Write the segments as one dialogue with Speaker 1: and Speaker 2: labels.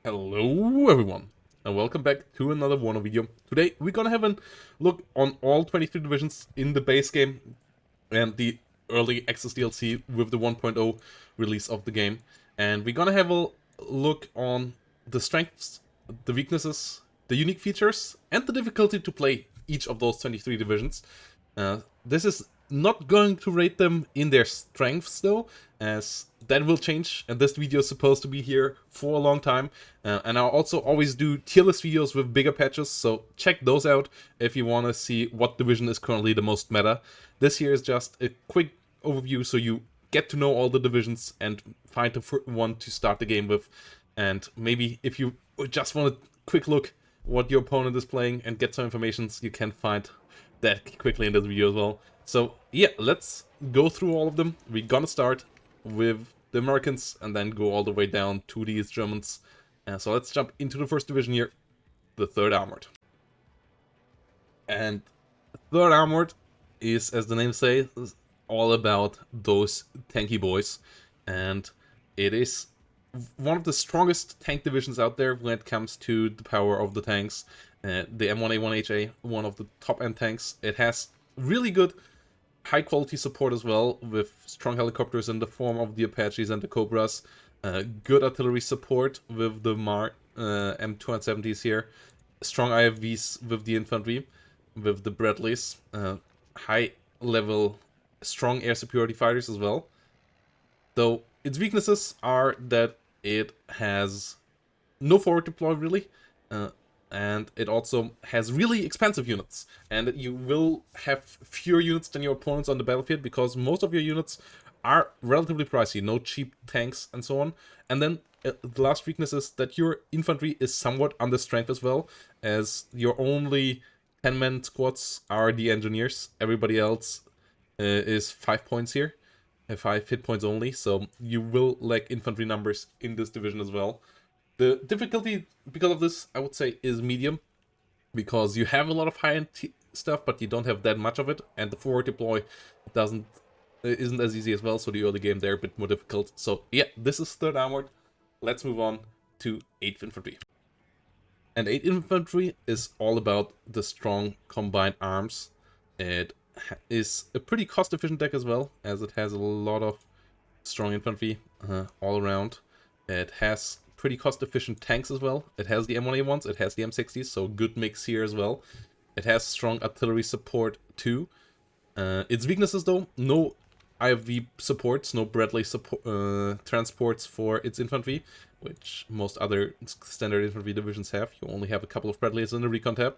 Speaker 1: Hello everyone, and welcome back to another WARNO video. Today we're gonna have a look on all 23 divisions in the base game and the early access DLC with the 1.0 release of the game. And we're gonna have a look on the strengths, the weaknesses, the unique features, and the difficulty to play each of those 23 divisions. This is not going to rate them in their strengths though, as that will change, and this video is supposed to be here for a long time. And I'll also always do tier list videos with bigger patches, so check those out if you want to see what division is currently the most meta. This here is just a quick overview so you get to know all the divisions and find the one to start the game with. And maybe if you just want a quick look what your opponent is playing and get some information, you can find that quickly in this video as well. So yeah, let's go through all of them. We're gonna start with the Americans and then go all the way down to these Germans. So let's jump into the first division here, the 3rd Armored. And 3rd Armored is, as the name says, all about those tanky boys. And it is one of the strongest tank divisions out there when it comes to the power of the tanks. The M1A1HA, one of the top-end tanks. It has really good high-quality support as well, with strong helicopters in the form of the Apaches and the Cobras. Good artillery support with the M270s here. Strong IFVs with the infantry, with the Bradleys. High-level, strong air superiority fighters as well. Though its weaknesses are that it has no forward deploy really. And it also has really expensive units, and you will have fewer units than your opponents on the battlefield because most of your units are relatively pricey, no cheap tanks and so on. And then the last weakness is that your infantry is somewhat under strength as well, as your only 10-man squads are the engineers. Everybody else is 5 points here, 5 hit points only, so you will lack infantry numbers in this division as well. The difficulty, because of this, I would say, is medium, because you have a lot of high-end stuff, but you don't have that much of it, and the forward deploy isn't as easy as well, so the early game there a bit more difficult. So yeah, this is 3rd Armored. Let's move on to 8th Infantry. And 8th Infantry is all about the strong combined arms. It is a pretty cost-efficient deck as well, as it has a lot of strong infantry all around. It has pretty cost-efficient tanks as well. It has the M1A1s, it has the M60s, so good mix here as well. It has strong artillery support too. Its weaknesses though, no IFV supports, no Bradley transports for its infantry, which most other standard infantry divisions have. You only have a couple of Bradleys in the recon tab.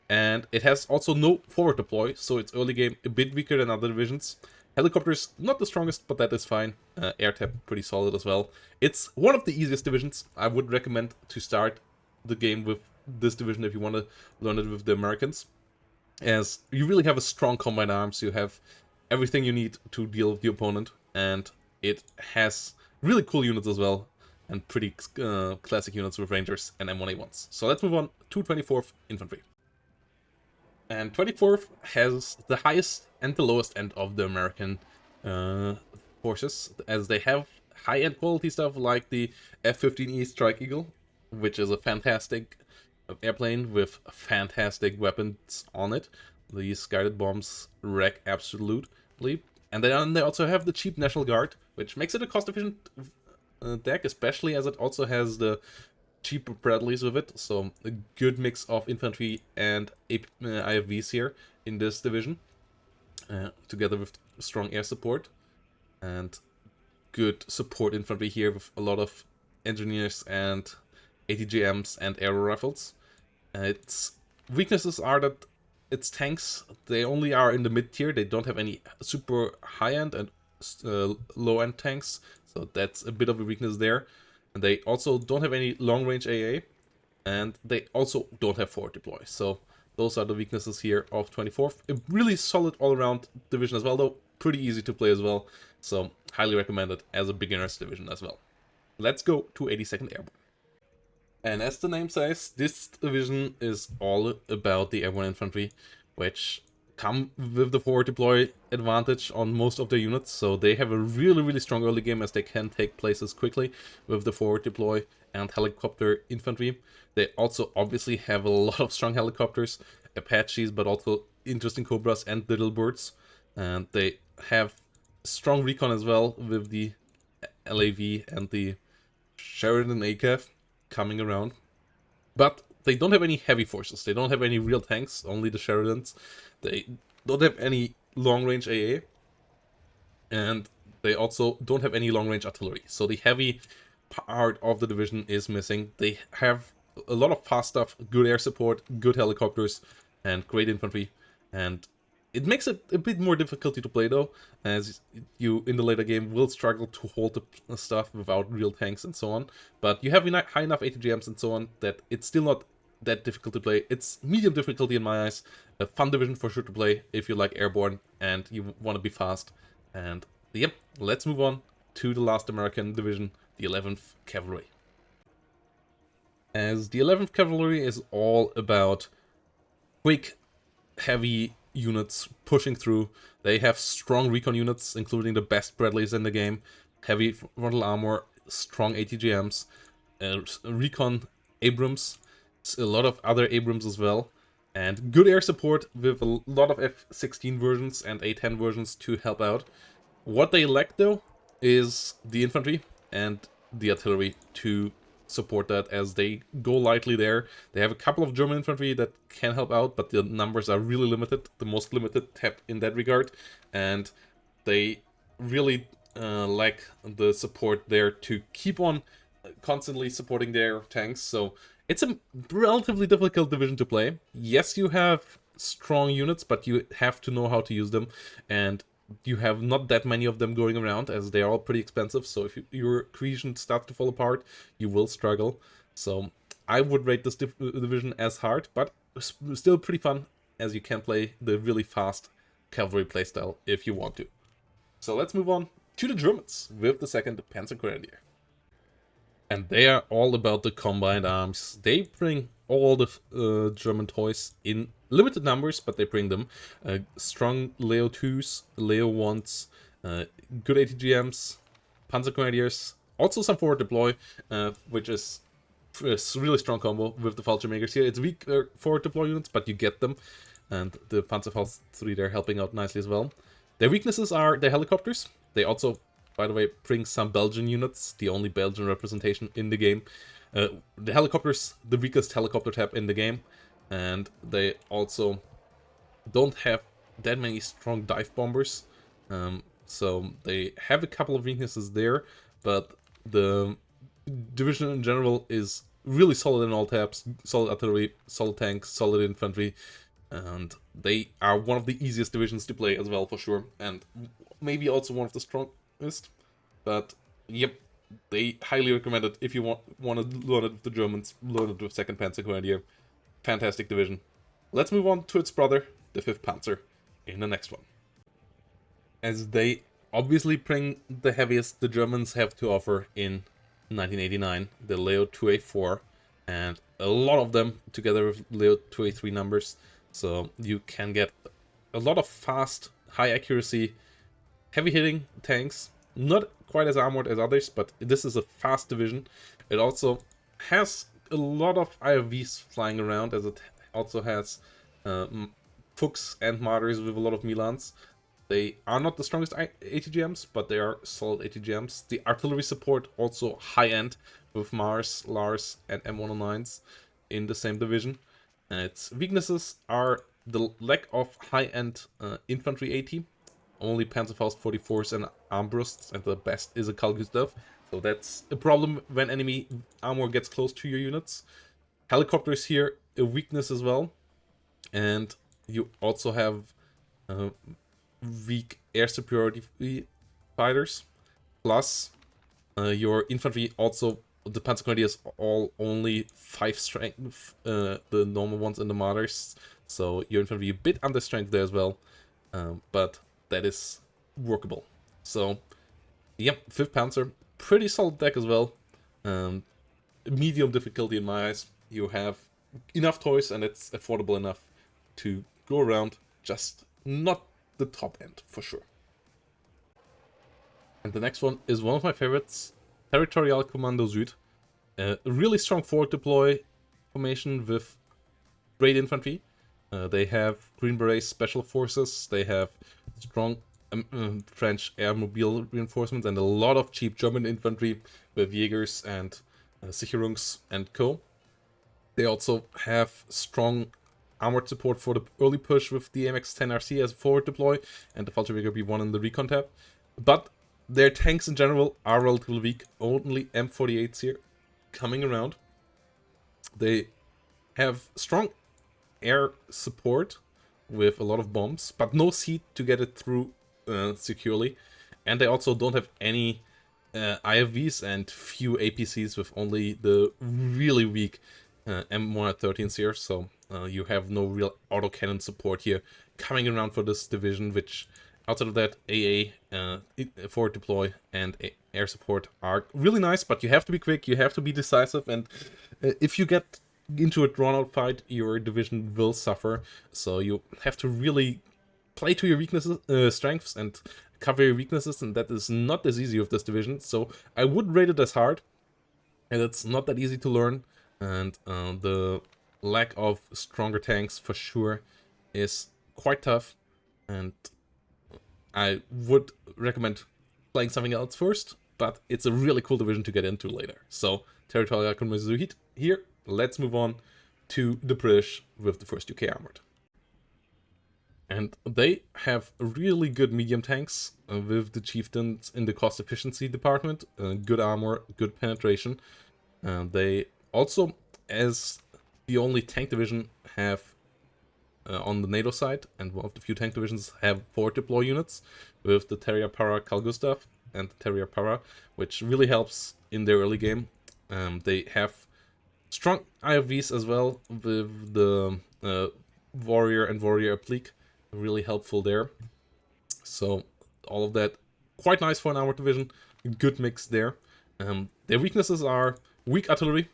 Speaker 1: And it has also no forward deploy, so it's early game a bit weaker than other divisions. Helicopters, not the strongest, but that is fine. Air tab, pretty solid as well. It's one of the easiest divisions. I would recommend to start the game with this division if you want to learn it with the Americans, as you really have a strong combined arms. You have everything you need to deal with the opponent, and it has really cool units as well, and pretty classic units with Rangers and M1A1s. So let's move on to 24th Infantry. And 24th has the highest and the lowest end of the American forces, as they have high-end quality stuff like the F-15E Strike Eagle, which is a fantastic airplane with fantastic weapons on it. These guided bombs wreck absolutely. And then they also have the cheap National Guard, which makes it a cost-efficient deck, especially as it also has the cheaper Bradleys with it, so a good mix of infantry and IFVs here in this division, together with strong air support and good support infantry here with a lot of engineers and ATGMs and aero rifles. Its weaknesses are that its tanks, they only are in the mid tier. They don't have any super high-end and low-end tanks, so that's a bit of a weakness there. And they also don't have any long-range AA, and they also don't have forward deploy. So those are the weaknesses here of 24th. A really solid all-around division as well, though. Pretty easy to play as well. So highly recommended as a beginner's division as well. Let's go to 82nd Airborne. And as the name says, this division is all about the Airborne Infantry, which come with the forward deploy advantage on most of their units, so they have a really strong early game, as they can take places quickly with the forward deploy and helicopter infantry. They also obviously have a lot of strong helicopters, Apaches, but also interesting Cobras and Little Birds. And they have strong recon as well with the LAV and the Sheridan ACAV coming around. But they don't have any heavy forces. They don't have any real tanks, only the Sheridans. They don't have any long-range AA. And they also don't have any long-range artillery. So the heavy part of the division is missing. They have a lot of fast stuff, good air support, good helicopters, and great infantry. And it makes it a bit more difficult to play though, as you in the later game will struggle to hold the stuff without real tanks and so on. But you have high enough ATGMs and so on that it's still not that difficult to play. It's medium difficulty in my eyes. A fun division for sure to play if you like Airborne and you want to be fast. And yep, let's move on to the last American division, the 11th Cavalry. As the 11th Cavalry is all about quick, heavy units pushing through. They have strong recon units, including the best Bradleys in the game, heavy frontal armor, strong ATGMs, recon Abrams, a lot of other Abrams as well, and good air support with a lot of F-16 versions and A-10 versions to help out. What they lack though is the infantry and the artillery to support that, as they go lightly there. They have a couple of German infantry that can help out, but the numbers are really limited, the most limited tab in that regard, and they really lack the support there to keep on constantly supporting their tanks. So it's a relatively difficult division to play. Yes, you have strong units, but you have to know how to use them, and you have not that many of them going around, as they are all pretty expensive. So if your cohesion starts to fall apart, you will struggle. So I would rate this division as hard, but still pretty fun, as you can play the really fast cavalry playstyle if you want to. So let's move on to the Germans with the 2nd Panzer Grenadier. And they are all about the combined arms. They bring all the German toys in limited numbers, but they bring them. Strong Leo 2s, Leo 1s, good ATGMs, Panzer Grenadiers, also some forward deploy, which is a really strong combo with the Fallschirmjägers here. It's weak forward deploy units, but you get them. And the Panzerfaust 3 there helping out nicely as well. Their weaknesses are the helicopters. They also, by the way, bring some Belgian units, the only Belgian representation in the game. The helicopters, the weakest helicopter tab in the game, and they also don't have that many strong dive bombers, so they have a couple of weaknesses there, but the division in general is really solid in all tabs, solid artillery, solid tanks, solid infantry, and they are one of the easiest divisions to play as well, for sure, and maybe also one of the strongest. But yep, they highly recommend it if you want to learn it with the Germans, learn it with 2nd Panzer Grenadier. Fantastic division. Let's move on to its brother, the 5th Panzer, in the next one. As they obviously bring the heaviest the Germans have to offer in 1989, the Leo 2A4, and a lot of them together with Leo 2A3 numbers, so you can get a lot of fast, high accuracy, heavy hitting tanks. Not quite as armored as others, but this is a fast division. It also has a lot of IFVs flying around, as it also has Fuchs and Martyrs with a lot of Milans. They are not the strongest ATGMs, but they are solid ATGMs. The artillery support also high-end with Mars, Lars, and M109s in the same division. Its weaknesses are the lack of high-end infantry AT. Only Panzerfaust 44s and Armbrusts, and the best is a Carl Gustav. So that's a problem when enemy armor gets close to your units. Helicopters here, a weakness as well. And you also have weak air superiority fighters. Plus, your infantry also, the Panzer Grenadiers all only 5 strength, the normal ones in the Martyrs. So your infantry a bit under strength there as well. But that is workable. So, yep, 5th Panzer, pretty solid deck as well. Medium difficulty in my eyes. You have enough toys and it's affordable enough to go around, just not the top end for sure. And the next one is one of my favorites, Territorial Kommando Süd. a really strong forward deploy formation with great infantry. They have Green Berets special forces, they have strong French airmobile reinforcements, and a lot of cheap German infantry with Jägers and Sicherungs and co. They also have strong armored support for the early push with the MX-10RC as a forward deploy, and the Fallschirmjäger B1 in the recon tab. But their tanks in general are relatively weak, only M48s here coming around. They have strong air support with a lot of bombs, but no seat to get it through securely. And they also don't have any IFVs and few APCs, with only the really weak M113s here. So you have no real autocannon support here coming around for this division, which outside of that, AA, forward deploy, and air support are really nice, but you have to be quick, you have to be decisive, and if you get into a drawn-out fight, your division will suffer. So you have to really play to your weaknesses, strengths, and cover your weaknesses, and that is not as easy with this division. So I would rate it as hard, and it's not that easy to learn, and the lack of stronger tanks for sure is quite tough, and I would recommend playing something else first, but it's a really cool division to get into later. So, Territorial Communist here. Let's move on to the British with the 1st UK Armoured. And they have really good medium tanks with the Chieftains in the cost efficiency department, good armor, good penetration. They also, as the only tank division, have on the NATO side, and one of the few tank divisions, have forward deploy units with the Terrier Para Carl Gustav and the Terrier Para, which really helps in their early game. They have strong IFVs as well with the Warrior and Warrior Applique, really helpful there. So all of that quite nice for an armored division, good mix there. Their weaknesses are weak artillery.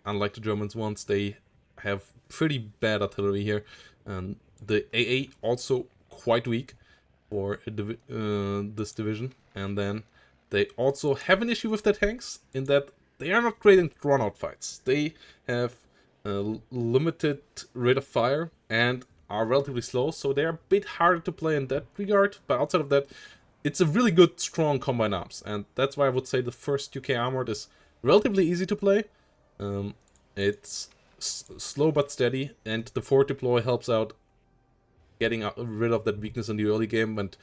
Speaker 1: Unlike the Germans ones, they have pretty bad artillery here. The AA also quite weak for this division, and then they also have an issue with their tanks in that they are not great in drawn-out fights. They have limited rate of fire and are relatively slow, so they are a bit harder to play in that regard. But outside of that, it's a really good, strong combined arms, and that's why I would say the 1st UK Armoured is relatively easy to play. It's slow but steady, and the forward deploy helps out getting rid of that weakness in the early game and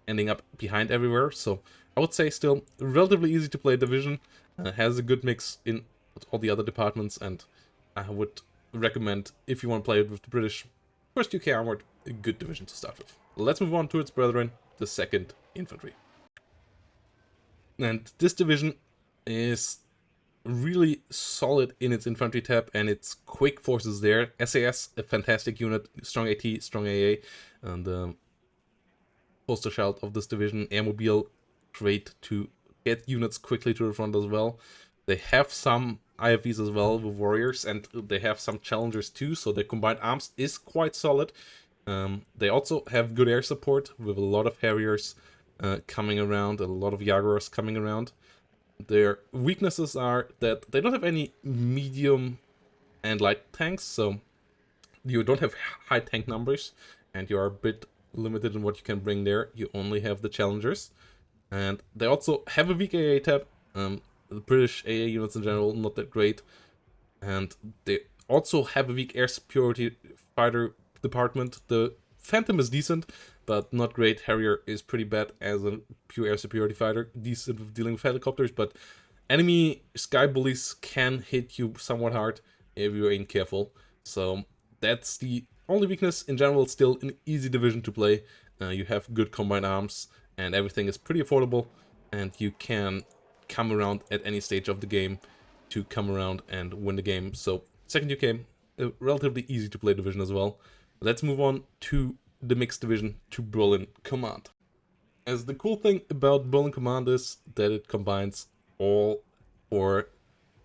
Speaker 1: ending up behind everywhere. So I would say still relatively easy to play division, has a good mix in all the other departments, and I would recommend, if you want to play it with the British 1st UK Armoured, a good division to start with. Let's move on to its brethren, the 2nd Infantry. And this division is really solid in its infantry tab and its quick forces there. SAS, a fantastic unit, strong AT, strong AA, and the poster child of this division. Airmobile, great to get units quickly to the front as well. They have some IFVs as well with Warriors, and they have some Challengers too, so their combined arms is quite solid. They also have good air support with a lot of Harriers coming around, a lot of Jaguars coming around. Their weaknesses are that they don't have any medium and light tanks, so you don't have high tank numbers, and you are a bit limited in what you can bring there. You only have the Challengers. And they also have a weak AA tab. The British AA units in general, not that great. And they also have a weak air superiority fighter department. The Phantom is decent, but not great. Harrier is pretty bad as a pure air superiority fighter. Decent with dealing with helicopters, but enemy sky bullies can hit you somewhat hard if you ain't careful. So that's the only weakness. In general, it's still an easy division to play. You have good combined arms, and everything is pretty affordable, and you can come around at any stage of the game to come around and win the game. So 2nd UK, a relatively easy to play division as well. Let's move on to the mixed division, to Berlin Command. As the cool thing about Berlin Command is that it combines all 4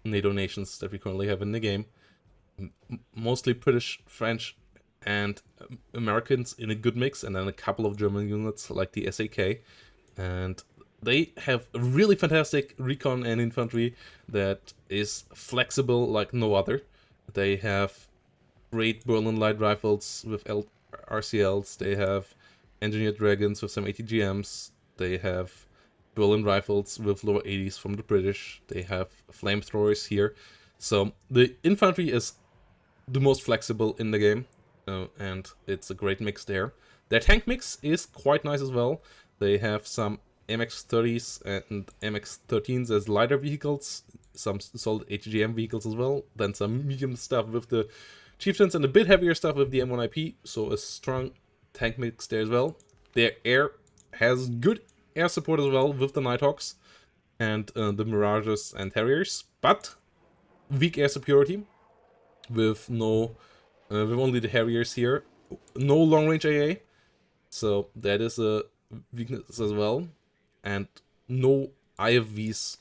Speaker 1: NATO nations that we currently have in the game. Mostly British, French, and Americans in a good mix, and then a couple of German units like the SAK. And they have a really fantastic recon and infantry that is flexible like no other. They have great Berlin light rifles with RCLs. They have engineered dragons with some ATGMs. They have Berlin rifles with lower 80s from the British. They have flamethrowers here. So the infantry is the most flexible in the game, and it's a great mix there. Their tank mix is quite nice as well. They have some MX-30s and MX-13s as lighter vehicles, some solid ATGM vehicles as well, then some medium stuff with the Chieftains and a bit heavier stuff with the M1IP, so a strong tank mix there as well. Their air has good air support as well with the Nighthawks and the Mirages and Harriers, but weak air superiority with with only the Harriers here. No long range AA, so that is a weakness as well, and no IFVs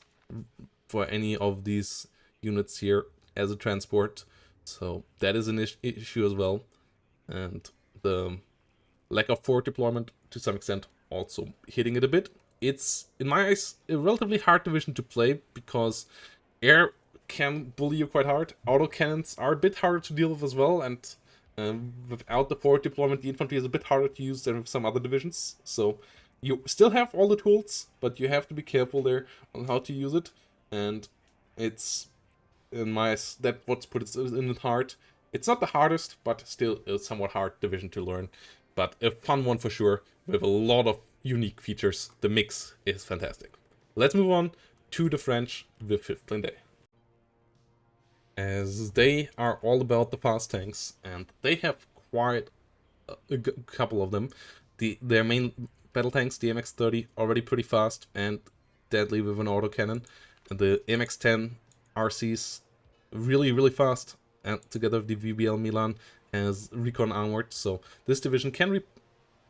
Speaker 1: for any of these units here as a transport. So that is an issue as well, and the lack of forward deployment to some extent also hitting it a bit. It's, in my eyes, a relatively hard division to play because air can bully you quite hard. Autocannons are a bit harder to deal with as well, and without the forward deployment, the infantry is a bit harder to use than with some other divisions. So you still have all the tools, but you have to be careful there on how to use it, and it's, in my eyes, that what's put it in it hard. It's not the hardest, but still a somewhat hard division to learn. But a fun one for sure, with a lot of unique features. The mix is fantastic. Let's move on to the French with 5th Blindee, as they are all about the fast tanks, and they have quite a couple of them. Their main battle tanks, the MX-30, already pretty fast and deadly with an autocannon. And the MX-10 RCs, really fast, and together with the VBL Milan as recon armored. So this division can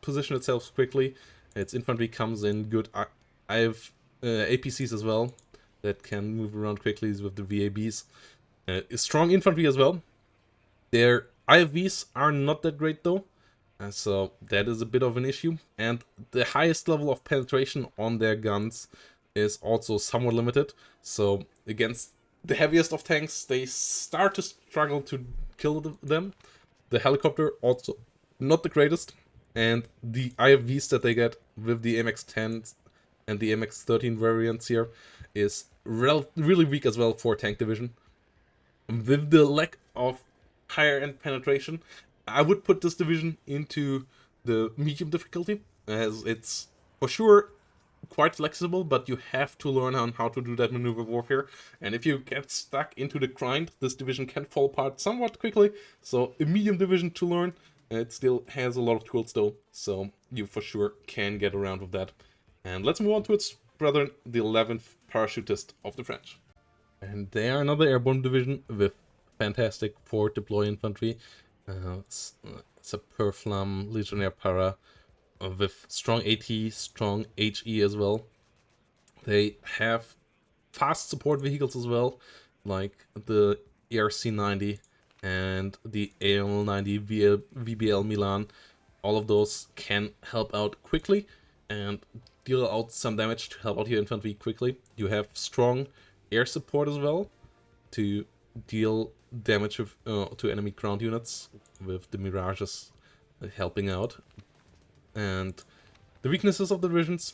Speaker 1: reposition itself quickly. Its infantry comes in good. I have APCs as well that can move around quickly with the VABs. Strong infantry as well. Their IFVs are not that great though, so that is a bit of an issue. And the highest level of penetration on their guns is also somewhat limited. So against the heaviest of tanks, they start to struggle to kill them. The helicopter also not the greatest, and the IFVs that they get with the MX-10 and the MX-13 variants here is really weak as well for tank division. With the lack of higher end penetration, I would put this division into the medium difficulty, as it's for sure quite flexible, but you have to learn on how to do that maneuver warfare. And if you get stuck into the grind, this division can fall apart somewhat quickly. So a medium division to learn. It still has a lot of tools though, so you for sure can get around with that. And let's move on to its brethren, the 11th Parachutist of the French. And they are another airborne division with fantastic forward deploy infantry. It's a Perflam Legionnaire Para with strong AT, strong HE as well. They have fast support vehicles as well, like the ERC-90 and the AL-90 VBL Milan. All of those can help out quickly and deal out some damage to help out your infantry quickly. You have strong air support as well to deal damage with, to enemy ground units, with the Mirages helping out. And the weaknesses of the divisions: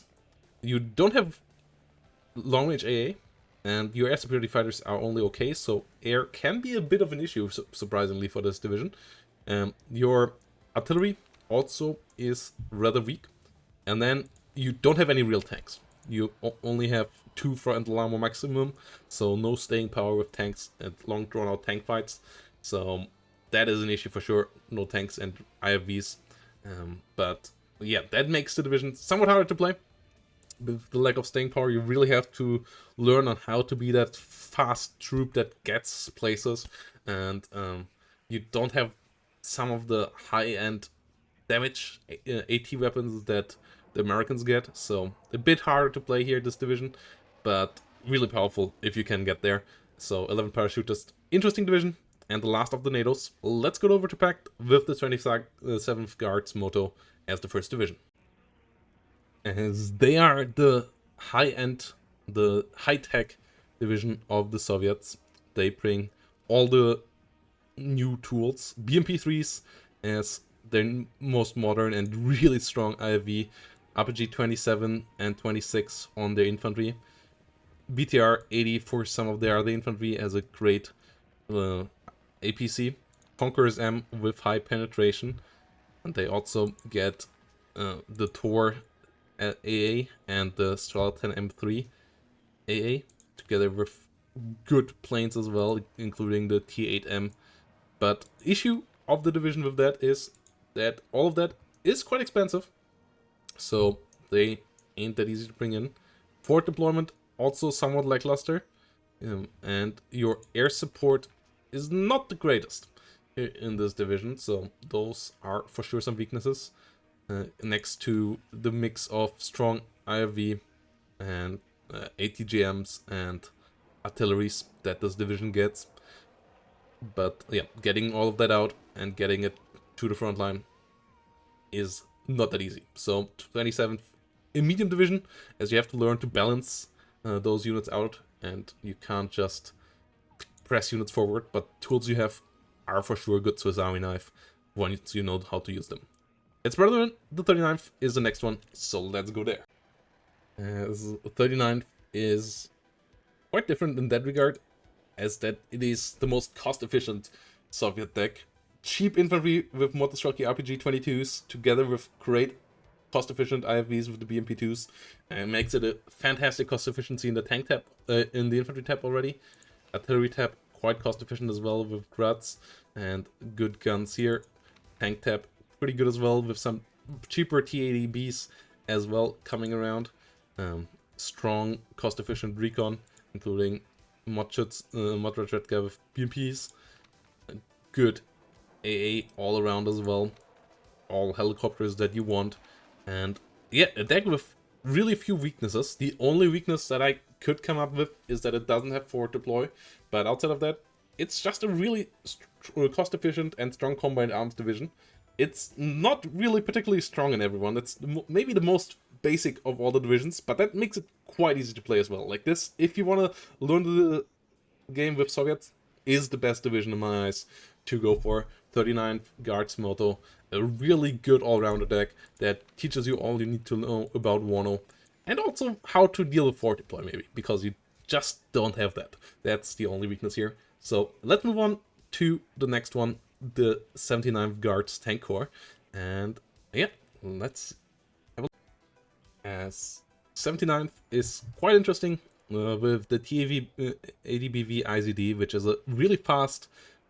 Speaker 1: you don't have long range AA, and your air superiority fighters are only okay, so air can be a bit of an issue, surprisingly, for this division. Your artillery also is rather weak, and then you don't have any real tanks. You only have 2 frontal armor maximum, so no staying power with tanks and long drawn out tank fights. So that is an issue for sure. No tanks and IFVs. But yeah, that makes the division somewhat harder to play. With the lack of staying power, you really have to learn on how to be that fast troop that gets places, and you don't have some of the high-end damage AT weapons that the Americans get, so a bit harder to play here, this division, but really powerful if you can get there. So 11 Parachutist, interesting division, and the last of the NATOs. Let's go over to Pact with the 27th Guards Moto as the first division, as they are the high-end, the high-tech division of the Soviets. They bring all the new tools, BMP-3s as their most modern and really strong IFV, RPG 27 and 26 on their infantry, BTR 80 for some of their other infantry as a great APC, Conqueror's M with high penetration, and they also get the Tor AA and the Strela 10 M3 AA together with good planes as well, including the T8M. But issue of the division with that is that all of that is quite expensive, so they ain't that easy to bring in. Forward deployment also somewhat lackluster, and your air support is not the greatest in this division, so those are for sure some weaknesses, next to the mix of strong IFV and ATGMs and artilleries that this division gets. But yeah, getting all of that out and getting it to the front line is not that easy. So 27th, a medium division, as you have to learn to balance those units out, and you can't just press units forward, but tools you have are for sure a good Swiss Army knife once you know how to use them. Its brother, the 39th, is the next one, so let's go there. As 39th is quite different in that regard, as that it is the most cost-efficient Soviet deck. Cheap infantry with Motostrelki RPG 22s together with great cost-efficient IFVs with the BMP2s, and makes it a fantastic cost efficiency in the tank tab, in the infantry tab already. Artillery tab quite cost-efficient as well with Grats and good guns here. Tank tab pretty good as well with some cheaper T80Bs as well coming around. Strong cost-efficient recon, including Modredka with BMPs, good AA all around as well, all helicopters that you want, and yeah, a deck with really few weaknesses. The only weakness that I could come up with is that it doesn't have forward deploy, but outside of that, it's just a really cost-efficient and strong combined arms division. It's not really particularly strong in everyone. It's maybe the most basic of all the divisions, but that makes it quite easy to play as well. Like this, if you want to learn the game with Soviets, is the best division in my eyes to go for. 39 Guards Moto, a really good all-rounder deck that teaches you all you need to know about WARNO, and also how to deal with forward deploy maybe, because you just don't have that. That's the only weakness here. So let's move on to the next one, the 79th Guards Tank Corps, and yeah, let's have a look. As 79th is quite interesting with the TADBV IZD, which is a really fast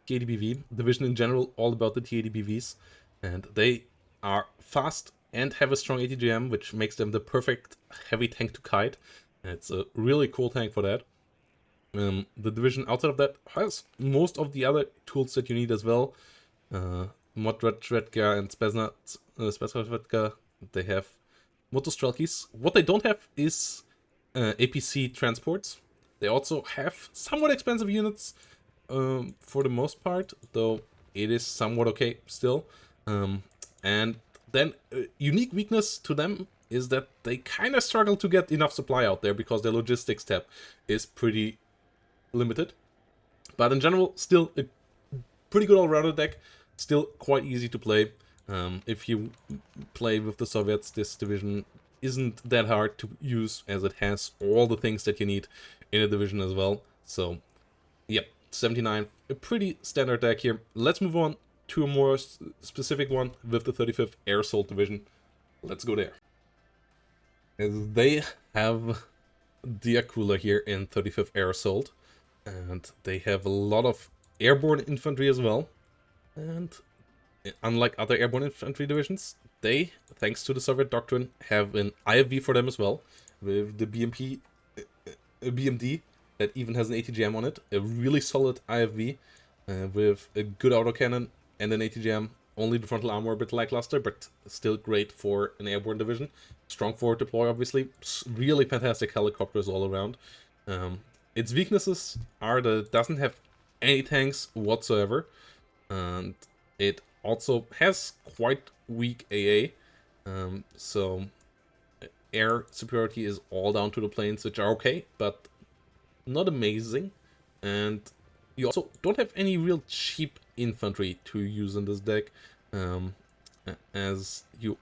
Speaker 1: KDBV division in general, all about the TADBVs, and they are fast and have a strong ATGM, which makes them the perfect heavy tank to kite. It's a really cool tank for that. The division outside of that has most of the other tools that you need as well. Modredka and Spezna, they have Motostrelkis. What they don't have is APC transports. They also have somewhat expensive units for the most part, though it is somewhat okay still. And then unique weakness to them is that they kind of struggle to get enough supply out there because their logistics tab is pretty limited. But in general, still a pretty good all-rounder deck, still quite easy to play. If you play with the Soviets, this division isn't that hard to use, as it has all the things that you need in a division as well. So, yep, 79, a pretty standard deck here. Let's move on to a more specific one with the 35th Air Assault Division. Let's go there. As they have the Akula here in 35th Air Assault, and they have a lot of airborne infantry as well. And unlike other airborne infantry divisions, they, thanks to the Soviet doctrine, have an IFV for them as well, with the BMD that even has an ATGM on it, a really solid IFV with a good autocannon and an ATGM. Only the frontal armor a bit lackluster, but still great for an airborne division. Strong forward deploy, obviously. Really fantastic helicopters all around. Its weaknesses are that it doesn't have any tanks whatsoever, and it also has quite weak AA. So air superiority is all down to the planes, which are okay, but not amazing. And you also don't have any real cheap infantry to use in this deck, as you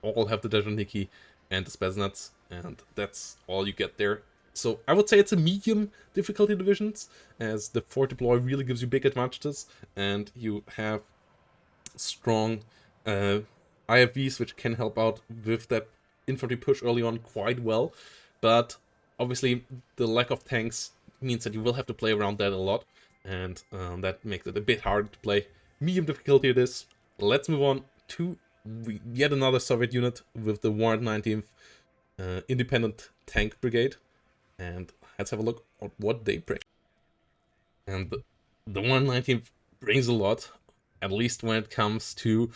Speaker 1: all have the Desant and the Spetsnaz, and that's all you get there. So I would say it's a medium difficulty divisions, as the Fort Deploy really gives you big advantages, and you have strong IFVs which can help out with that infantry push early on quite well. But obviously the lack of tanks means that you will have to play around that a lot, and that makes it a bit harder to play. Medium difficulty it is. Let's move on to yet another Soviet unit with the warned 19th Independent Tank Brigade, and let's have a look at what they bring. And the warned 19th brings a lot, at least when it comes to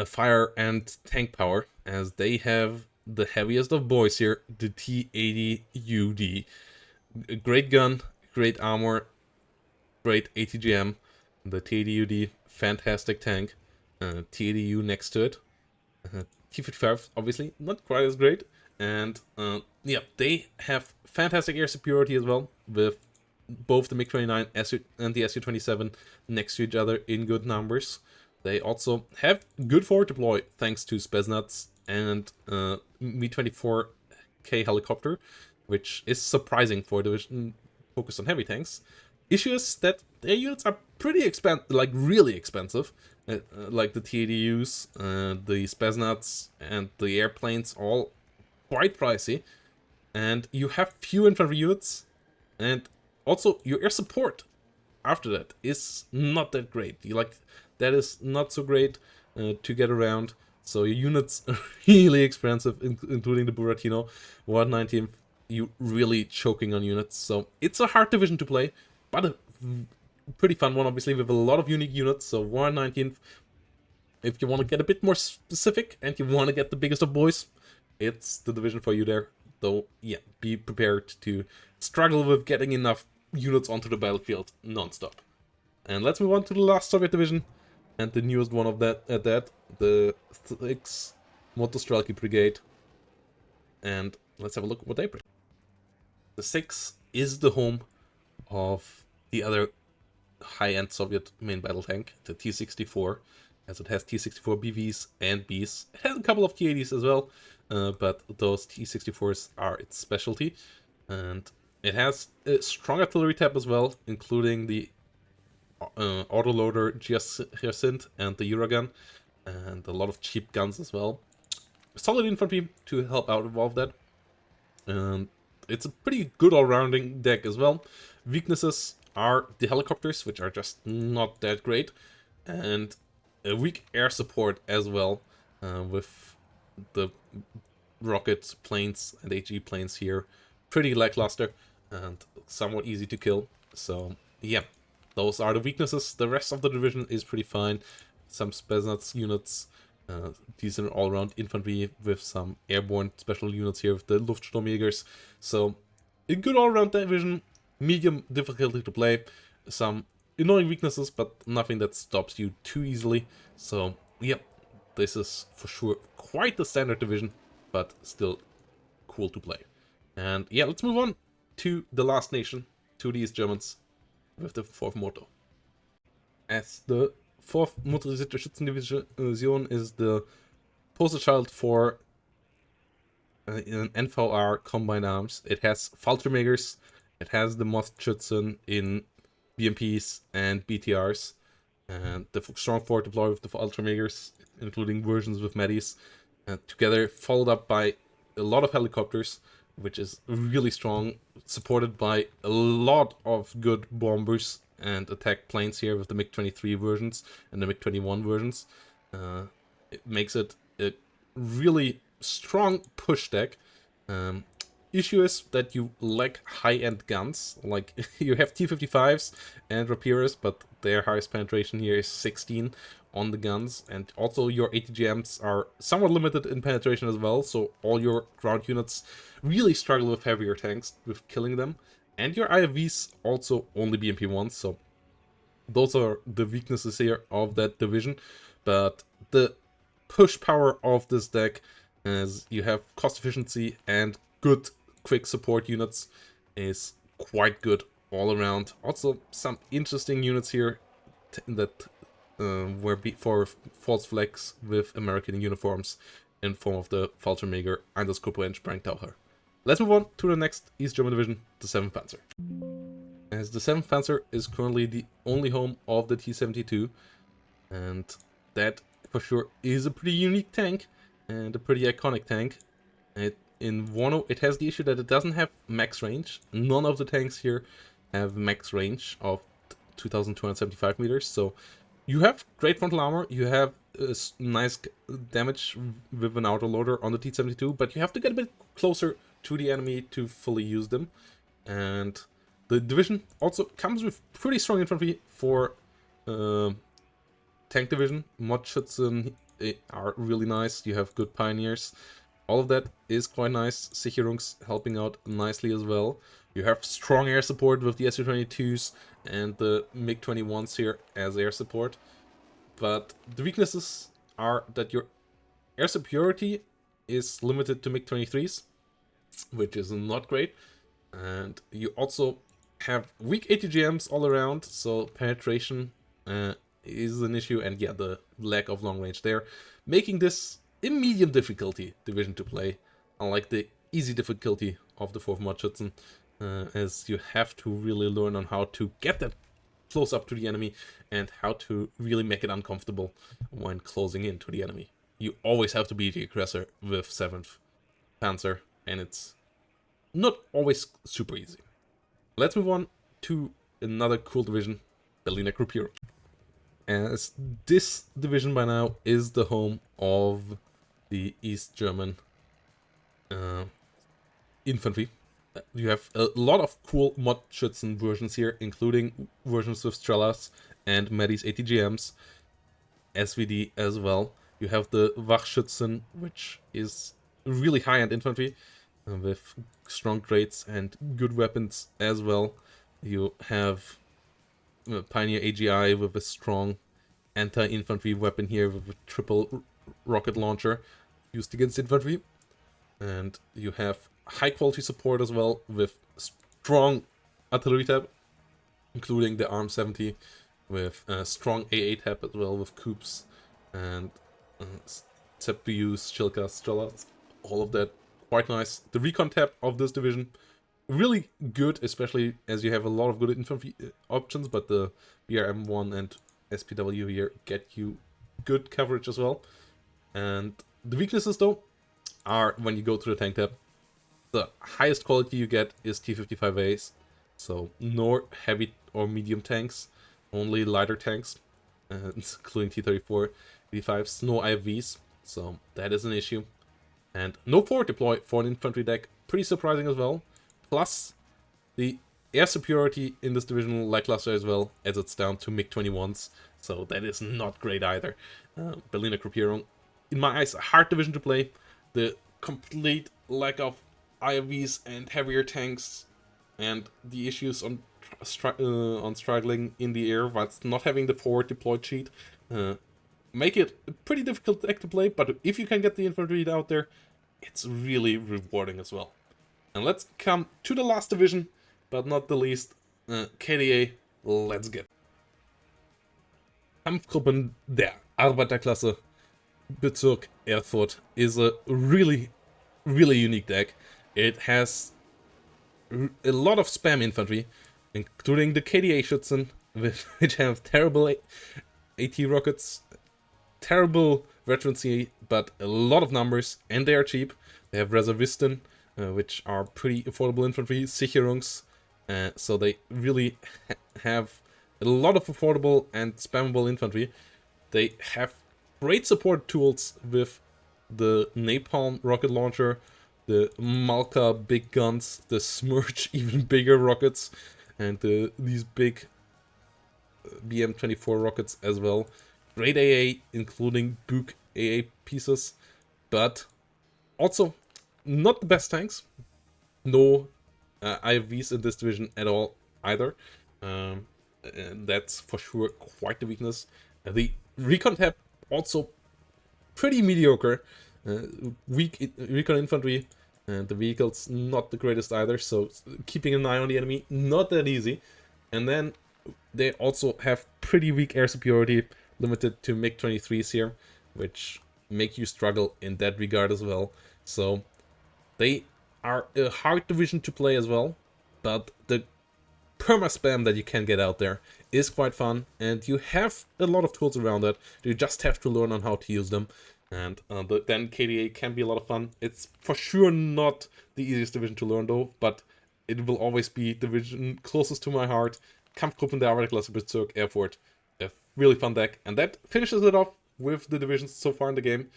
Speaker 1: fire and tank power, as they have the heaviest of boys here, the T-80UD. A great gun, great armor, great ATGM. The T-80UD, fantastic tank. T-80U next to it. T-55, obviously, not quite as great. And yeah, they have fantastic air superiority as well, with both the MiG-29 and the Su-27 next to each other in good numbers. They also have good forward deploy thanks to Spetsnaz and Mi-24K helicopter, which is surprising for a division focused on heavy tanks. Issue is that their units are pretty expensive, like really expensive, like the T-80Us, the Spetsnaz, and the airplanes, all quite pricey. And you have few infantry units, and also your air support after that is not that great. That is not so great to get around. So your units are really expensive, including the Buratino. 119th, you really choking on units. So it's a hard division to play, but a pretty fun one, obviously, with a lot of unique units. So 119th, if you want to get a bit more specific and you want to get the biggest of boys, it's the division for you there. Though, yeah, be prepared to struggle with getting enough units onto the battlefield non-stop. And let's move on to the last Soviet division, and the newest one of that, the 6 Moto Brigade. And let's have a look at what they bring. The 6 is the home of the other high-end Soviet main battle tank, the T-64, as it has T-64 BVs and Bs. It has a couple of T-80s as well, but those T-64s are its specialty. And it has a strong artillery tab as well, including the autoloader Hyacinthe and the Uragan, and a lot of cheap guns as well. Solid infantry to help out with all of that. And it's a pretty good all-rounding deck as well. Weaknesses are the helicopters, which are just not that great, and a weak air support as well, with the rocket planes and HE planes here. Pretty lackluster and somewhat easy to kill. So yeah, those are the weaknesses. The rest of the division is pretty fine. Some Spetsnaz units, decent all-around infantry with some airborne special units here with the Luftsturmjägers. So a good all-around division, medium difficulty to play, some annoying weaknesses, but nothing that stops you too easily. So yeah, this is for sure quite the standard division, but still cool to play. And yeah, let's move on to the last nation, to these Germans, with the 4th Moto. As the 4th Motorisierte Schützendivision is the poster child for an NVR combined arms. It has Fallschirmjägers, it has the Schützen in BMPs and BTRs, and the strong forward deploy with the Fallschirmjägers, including versions with Medis, together followed up by a lot of helicopters, which is really strong, supported by a lot of good bombers and attack planes here with the MiG-23 versions and the MiG-21 versions. It makes it a really strong push deck. Issue is that you lack high-end guns. Like, you have T-55s and Rapiers, but their highest penetration here is 16 on the guns, and also your ATGMs are somewhat limited in penetration as well, so all your ground units really struggle with heavier tanks, with killing them, and your IFVs also only BMP1s, so those are the weaknesses here of that division. But the push power of this deck as you have cost efficiency and good quick support units is quite good all around. Also some interesting units here that were for false flags with American uniforms in form of the Fallschirmjäger and the Gruppierung Sprengtaucher. Let's move on to the next East German division, the 7th Panzer. As the 7th Panzer is currently the only home of the T-72, and that for sure is a pretty unique tank and a pretty iconic tank. In WARNO, it has the issue that it doesn't have max range. None of the tanks here have max range of 2,275 meters, so you have great frontal armor, you have nice damage with an autoloader on the T-72, but you have to get a bit closer to the enemy to fully use them. And the division also comes with pretty strong infantry for tank division. Mod Schützen are really nice, you have good pioneers. All of that is quite nice. Sicherungs helping out nicely as well. You have strong air support with the Su-22s and the MiG-21s here as air support. But the weaknesses are that your air superiority is limited to MiG-23s, which is not great. And you also have weak ATGMs all around, so penetration is an issue. And yeah, the lack of long range there, making this a medium difficulty division to play, unlike the easy difficulty of the 4th Mod Schützen, as you have to really learn on how to get that close up to the enemy and how to really make it uncomfortable when closing in to the enemy. You always have to be the aggressor with 7th Panzer, and it's not always super easy. Let's move on to another cool division, Berliner Gruppierung. As this division by now is the home of the East German infantry. You have a lot of cool Mod Schützen versions here, including versions with Strelas and Medis ATGMs, SVD as well. You have the Wachschützen, which is really high-end infantry with strong traits and good weapons as well. You have Pioneer AGI with a strong anti-infantry weapon here with a triple rocket launcher used against infantry. And you have high quality support as well with strong artillery tab, including the Arm 70 with a strong AA tab as well with Coops and ZPUs, Shilkas, Strelas, all of that quite nice. The recon tab of this division really good, especially as you have a lot of good infantry options, but the BRM1 and SPW here get you good coverage as well. And the weaknesses though are when you go to the tank tab. The highest quality you get is T-55As, so no heavy or medium tanks, only lighter tanks, including T-34, T-85s, no IFVs, so that is an issue. And no forward deploy for an infantry deck, pretty surprising as well. Plus, the air superiority in this division lackluster as well, as it's down to MiG-21s, so that is not great either. Berliner Gruppierung, in my eyes, a hard division to play. The complete lack of IFVs and heavier tanks, and the issues on struggling in the air whilst not having the forward deployed sheet make it a pretty difficult deck to play, but if you can get the infantry out there, it's really rewarding as well. And let's come to the last division, but not the least, KDA, let's get. Kampfgruppen der Arbeiterklasse Bezirk Erfurt is a really unique deck. It has a lot of spam infantry, including the KDA Schützen, which have terrible AT rockets, terrible veterancy, but a lot of numbers, and they are cheap. They have Reservisten, which are pretty affordable infantry, Sicherungs, so they really have a lot of affordable and spammable infantry. They have great support tools with the Napalm rocket launcher, the Malka big guns, the Smerch even bigger rockets, and these big BM-24 rockets as well. Great AA, including Buk AA pieces, but also not the best tanks. No IFVs in this division at all either. And that's for sure quite the weakness. The recon tab also pretty mediocre. Weak recon infantry, and the vehicles not the greatest either, so keeping an eye on the enemy, not that easy. And then they also have pretty weak air superiority, limited to MiG-23s here, which make you struggle in that regard as well. So they are a hard division to play as well, but the perma-spam that you can get out there is quite fun, and you have a lot of tools around it. You just have to learn on how to use them, and then KDA can be a lot of fun. It's for sure not the easiest division to learn though, but it will always be the division closest to my heart. Kampfgruppen der Arbeiterklasse Bezirk Erfurt, a really fun deck, and that finishes it off with the divisions so far in the game.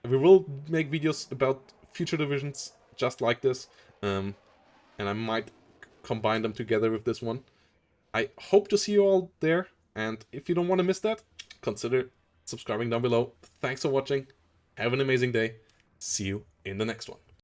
Speaker 1: We will make videos about future divisions just like this, and I might combine them together with this one. I hope to see you all there, and if you don't want to miss that, consider subscribing down below. Thanks for watching, have an amazing day, see you in the next one.